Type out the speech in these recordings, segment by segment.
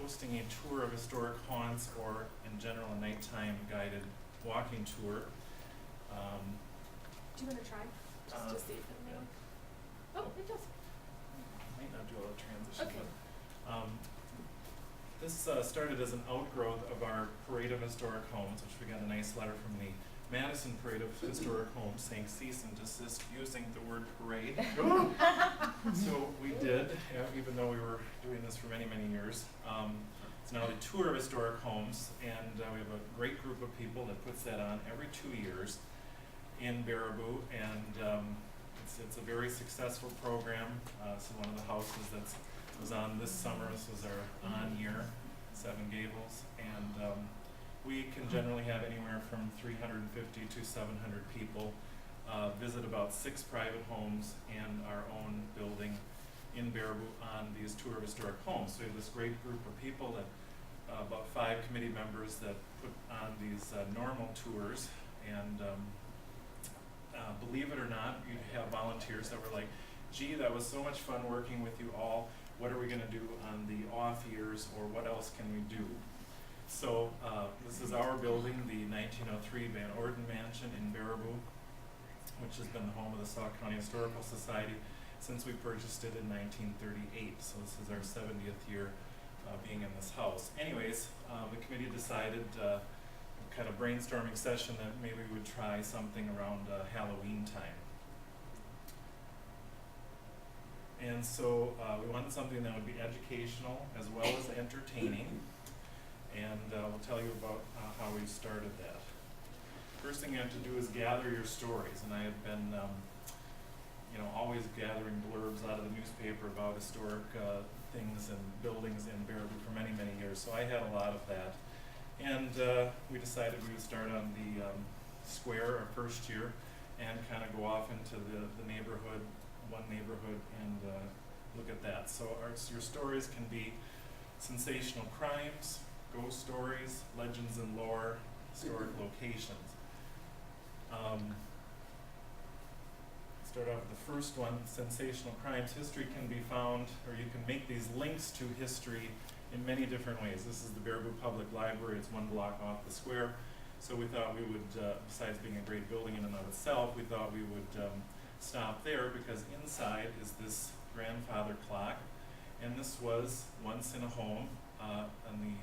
hosting a tour of historic haunts, or in general a nighttime guided walking tour. Do you want to try? Just to see if it will. Oh, it does. Might not do all the transition. Okay. But, this started as an outgrowth of our Parade of Historic Homes, which we got a nice letter from the Madison Parade of Historic Homes saying cease and desist using the word parade. So we did, even though we were doing this for many, many years. It's now the Tour of Historic Homes, and we have a great group of people that puts that on every 2 years in Baraboo, and it's a very successful program. So one of the houses that was on this summer, this was our on year, Seven Gables, and we can generally have anywhere from 350 to 700 people visit about 6 private homes and our own building in Baraboo on these Tour of Historic Homes. So we have this great group of people, that about 5 committee members that put on these normal tours, and believe it or not, you have volunteers that were like, gee, that was so much fun working with you all. What are we going to do on the off years, or what else can we do? So this is our building, the 1903 Van Orden Mansion in Baraboo, which has been the home of the Sauk County Historical Society since we purchased it in 1938. So this is our 70th year being in this house. Anyways, the committee decided, kind of brainstorming session, that maybe we would try something around Halloween time. And so we wanted something that would be educational as well as entertaining, and we'll tell you about how we started that. First thing you have to do is gather your stories, and I have been always gathering blurbs out of the newspaper about historic things and buildings in Baraboo for many, many years, so I had a lot of that. And we decided we would start on the square our first year and kind of go off into the neighborhood, one neighborhood, and look at that. So your stories can be sensational crimes, ghost stories, legends and lore, historic locations. Start off with the first one, sensational crimes. History can be found, or you can make these links to history in many different ways. This is the Baraboo Public Library. It's 1 block off the square. So we thought we would, besides being a great building in and of itself, we thought we would stop there, because inside is this grandfather clock, and this was once in a home in the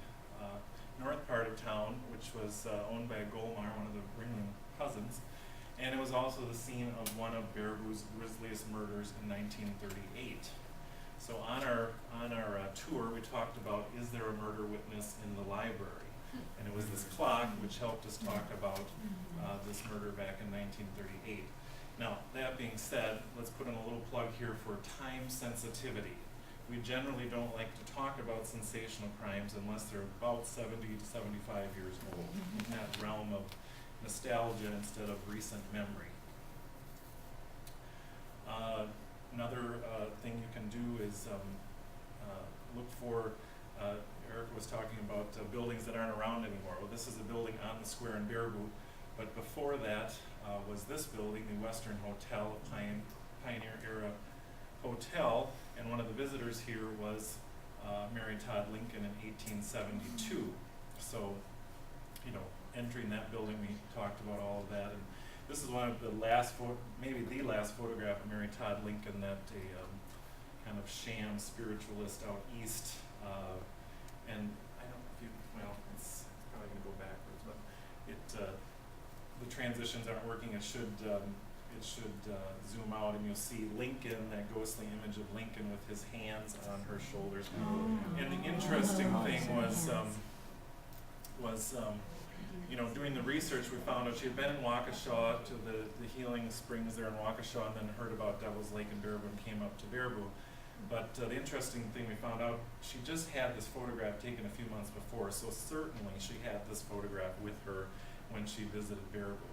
north part of town, which was owned by Golmar, one of the Ringling cousins, and it was also the scene of one of Baraboo's grisliest murders in 1938. So on our tour, we talked about, is there a murder witness in the library? And it was this clock which helped us talk about this murder back in 1938. Now, that being said, let's put in a little plug here for time sensitivity. We generally don't like to talk about sensational crimes unless they're about 70 to 75 years old, in that realm of nostalgia instead of recent memory. Another thing you can do is look for, Eric was talking about buildings that aren't around anymore. Well, this is a building on the square in Baraboo, but before that was this building, the Western Hotel, a Pioneer Era hotel, and one of the visitors here was Mary Todd Lincoln in 1872. So, entering that building, we talked about all of that, and this is one of the last, maybe the last photograph of Mary Todd Lincoln that a kind of sham spiritualist out east, and I don't know if you, it's probably going to go backwards, but the transitions aren't working. It should zoom out, and you'll see Lincoln, that ghostly image of Lincoln with his hands on her shoulders. And the interesting thing was doing the research, we found out she had been in Waukesha to the healing springs there in Waukesha, and then heard about Devil's Lake in Baraboo and came up to Baraboo. But the interesting thing we found out, she just had this photograph taken a few months before, so certainly she had this photograph with her when she visited Baraboo.